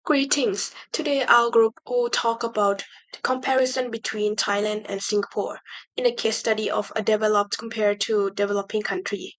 Greetings. Today our group will talk about the comparison between Thailand and Singapore in a case study of a developed compared to developing country.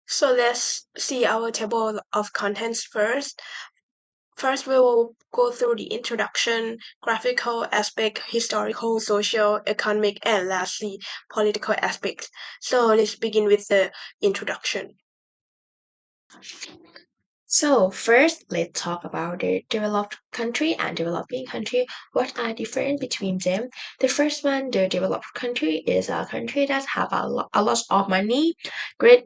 So let's see our table of contents first. First, we will go through the introduction, graphical aspect, historical, social, economic, and lastly, political aspects. So let's begin with the introduction. So first, let's talk about the developed country and developing country. What are different between them? The first one, the developed country, is a country that have a lot of money, great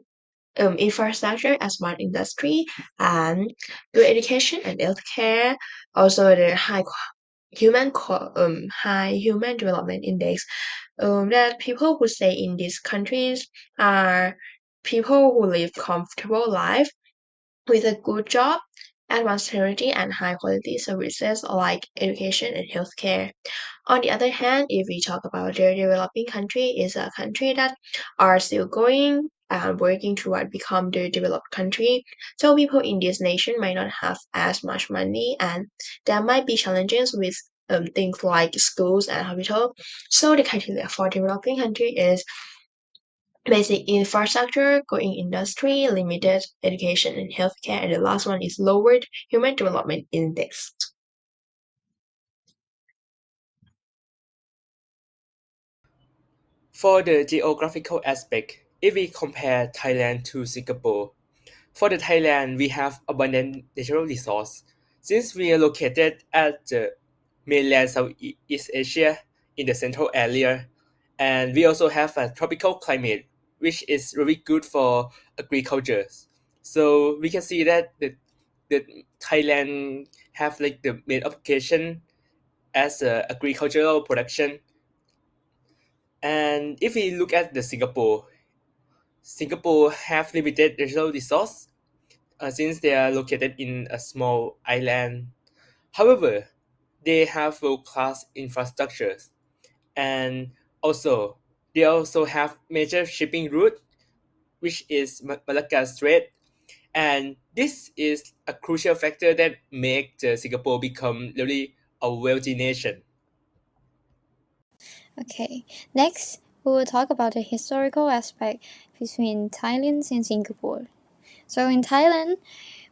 infrastructure as one industry, and good education and healthcare. Also, the high human development index. That people who stay in these countries are people who live comfortable life with a good job, advanced technology, and high quality services like education and healthcare. On the other hand, if we talk about the developing country, is a country that are still going and working toward become the developed country. So people in this nation might not have as much money, and there might be challenges with things like schools and hospital. So the criteria for developing country is basic infrastructure, growing industry, limited education and healthcare, and the last one is lowered human development index. For the geographical aspect, if we compare Thailand to Singapore, for the Thailand we have abundant natural resource. Since we are located at the mainland Southeast Asia in the central area, and we also have a tropical climate, which is really good for agriculture. So we can see that the Thailand have like the main application as a agricultural production. And if we look at the Singapore have limited natural resource since they are located in a small island. However, they have world-class infrastructures, and also they also have major shipping route, which is Malacca Strait, and this is a crucial factor that make the Singapore become really a wealthy nation. Okay, next we will talk about the historical aspect between Thailand and Singapore. So in Thailand,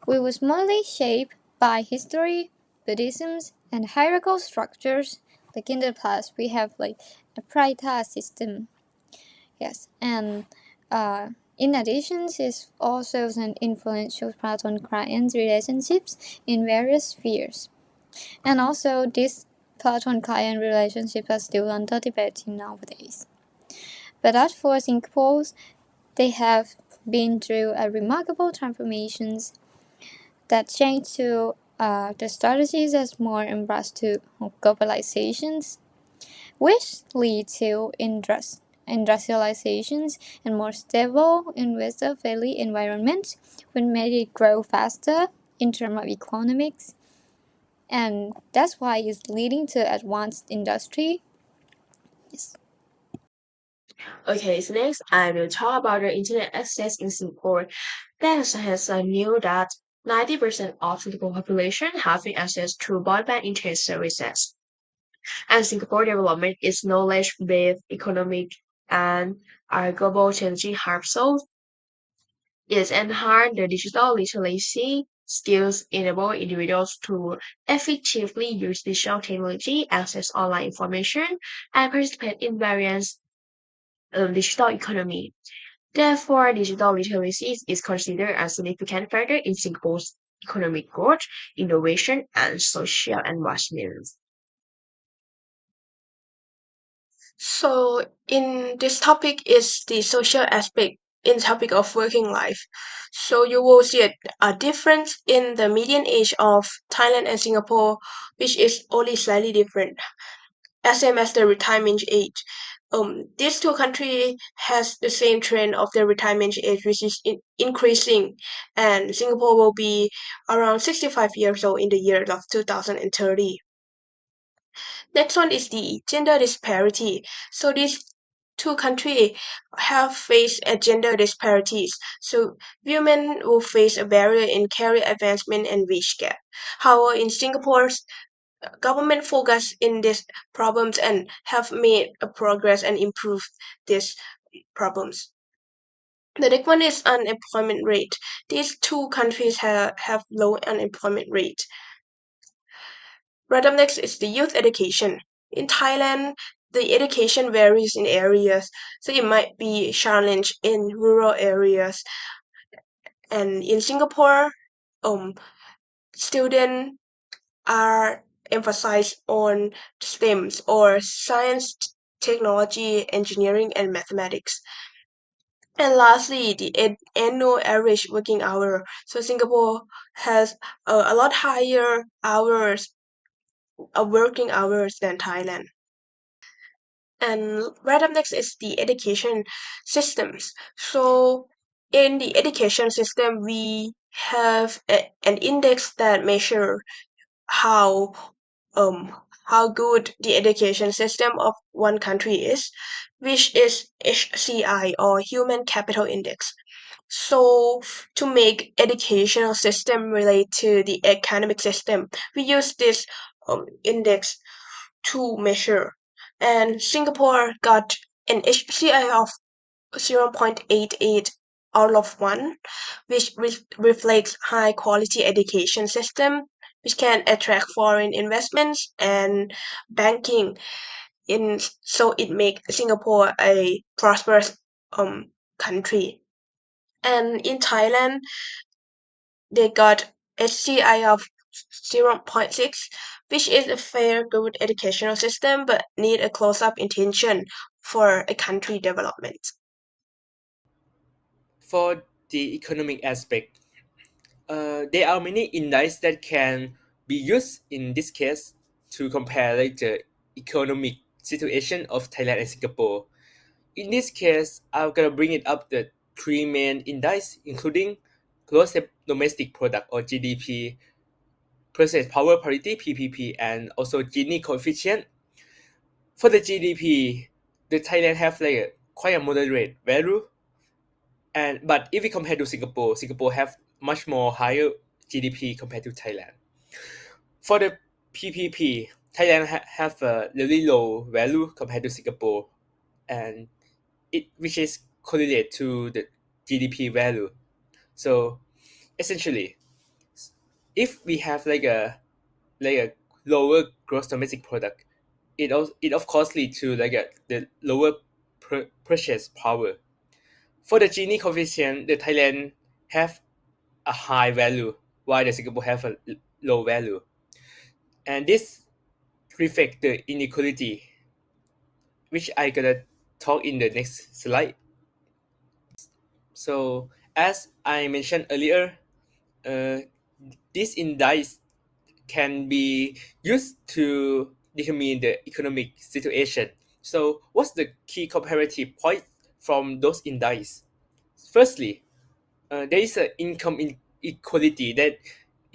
we was mostly shaped by history, Buddhism, and hierarchical structures. Like in the past, we have like a Praita system. Yes, and in addition, is also an influential patron-client relationships in various spheres. And also, this patron-client relationship are still under debate nowadays. But as for Singapore, they have been through a remarkable transformations that changed to the strategies as more embraced to globalizations, which lead to industrializations and more stable investor-friendly environments, which made it grow faster in terms of economics, and that's why it's leading to advanced industry. Yes. Okay, so next I will talk about the internet access in Singapore. Data has knew that 90% of Singapore population having access to broadband internet services. And Singapore development is knowledge-based economic and our global technology hub. So it enhance the digital literacy skills enable individuals to effectively use digital technology, access online information, and participate in various digital economy. Therefore, digital literacy is considered a significant factor in Singapore's economic growth, innovation, and social advancement. So in this topic is the social aspect in topic of working life. So you will see a difference in the median age of Thailand and Singapore, which is only slightly different, as same as the retirement age. These two countries has the same trend of the retirement age, which is increasing, and Singapore will be around 65 years old in the year of 2030. Next one is the gender disparity. So these two countries have faced gender disparities, so women will face a barrier in career advancement and wage gap. However, in Singapore's government focus in these problems and have made a progress and improved these problems. The next one is unemployment rate. These two countries have low unemployment rate. Right up next is the youth education. In Thailand, the education varies in areas, so it might be a challenge in rural areas. And in Singapore, students are emphasized on STEMs or science, technology, engineering, and mathematics. And lastly, the annual average working hour. So Singapore has a lot higher hours working hours than Thailand. And right up next is the education systems. So in the education system, we have an index that measure how um how good the education system of one country is, which is HCI or Human Capital Index. So to make educational system relate to the academic system, we use this index to measure. And Singapore got an HCI of 0.88 out of 1, which reflects high quality education system, which can attract foreign investments and banking in so it makes Singapore a prosperous country. And in Thailand, they got HCI of 0.6, which is a fair good educational system but need a close-up attention for a country development. For the economic aspect, there are many indices that can be used in this case to compare like the economic situation of Thailand and Singapore. In this case, I'm gonna bring it up the three main indices, including gross domestic product or GDP, purchase power parity (PPP), and also Gini coefficient. For the GDP, the Thailand have like quite a moderate value, and but if we compare to Singapore, Singapore have much more higher GDP compared to Thailand. For the PPP, Thailand have a really low value compared to Singapore, and it which is correlate to the GDP value. So essentially, if we have like a lower gross domestic product, it of course lead to like the lower purchase power. For the Gini coefficient, the Thailand have a high value, while the Singapore have a low value, and this reflect the inequality, which I gonna talk in the next slide. So as I mentioned earlier, uh, this index can be used to determine the economic situation. So what's the key comparative point from those indices? Firstly, there is an income inequality that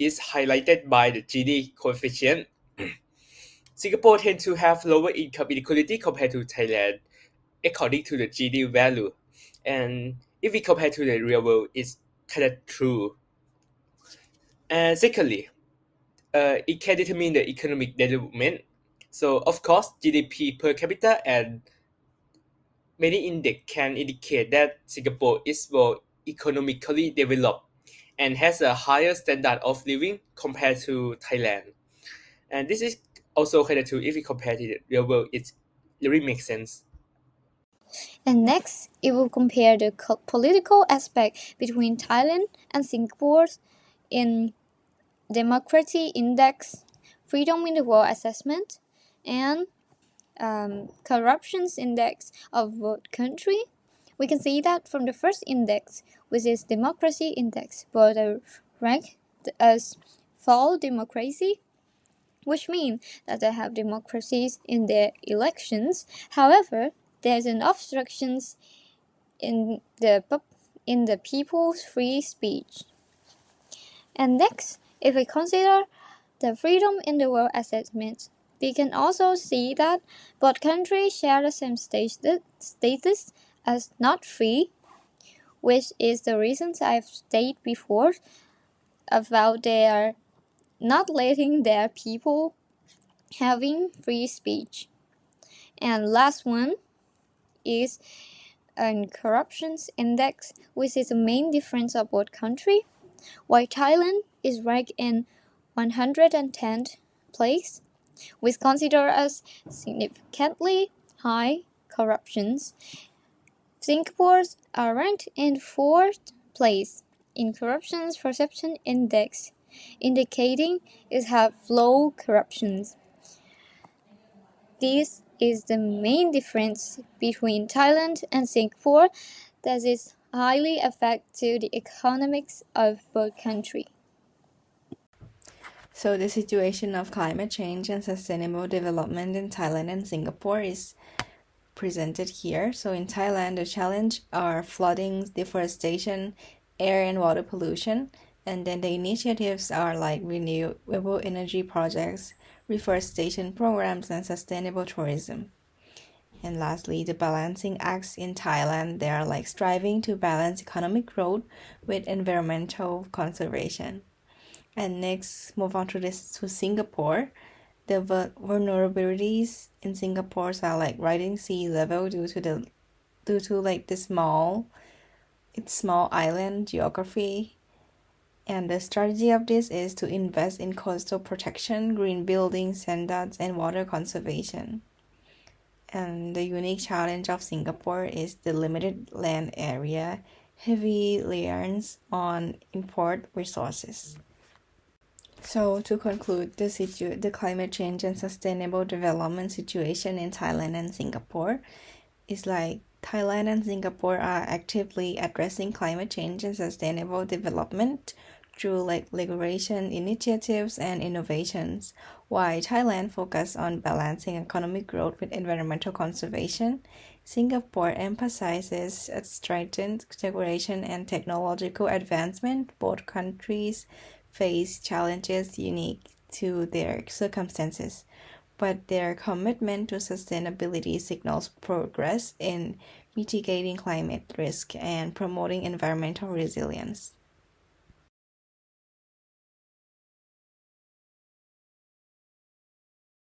is highlighted by the Gini coefficient. Singapore tends to have lower income inequality compared to Thailand, according to the GD value. And if we compare to the real world, it's kind of true. And secondly, it can determine the economic development. So of course, GDP per capita and many index can indicate that Singapore is more economically developed and has a higher standard of living compared to Thailand. And this is also kind of true if we compare to the real world. It really makes sense. And next, it will compare the political aspect between Thailand and Singapore in democracy index, freedom in the world assessment, and corruptions index of both country. We can see that from the first index, which is democracy index, both are ranked as full democracy, which means that they have democracies in their elections. However, there's an obstructions in the people's free speech. And next, if we consider the freedom in the world assessment, We can also see that both countries share the same status as not free, which is the reasons I've stated before about their not letting their people having free speech. And last one is a corruption index, which is the main difference of both countries. While Thailand is ranked in 110th place, which considered as significantly high corruptions, Singapore's are ranked in 4th place in corruption perception index, indicating it have low corruptions. This is the main difference between Thailand and Singapore that is highly affect to the economics of both countries. So the situation of climate change and sustainable development in Thailand and Singapore is presented here. So in Thailand, the challenge are flooding, deforestation, air and water pollution, and then the initiatives are like renewable energy projects, reforestation programs, and sustainable tourism. And lastly, the balancing acts in Thailand, they are like striving to balance economic growth with environmental conservation. And next, move on to Singapore. The vulnerabilities in Singapore are like rising sea level due to like the small island geography. And the strategy of this is to invest in coastal protection, green building standards, and water conservation. And the unique challenge of Singapore is the limited land area, heavy reliance on import resources. So to conclude, the climate change and sustainable development situation in Thailand and Singapore is like Thailand and Singapore are actively addressing climate change and sustainable development through like regulation initiatives and innovations, while Thailand focuses on balancing economic growth with environmental conservation. Singapore emphasizes strengthened integration and technological advancement. Both countries face challenges unique to their circumstances, but their commitment to sustainability signals progress in mitigating climate risk and promoting environmental resilience.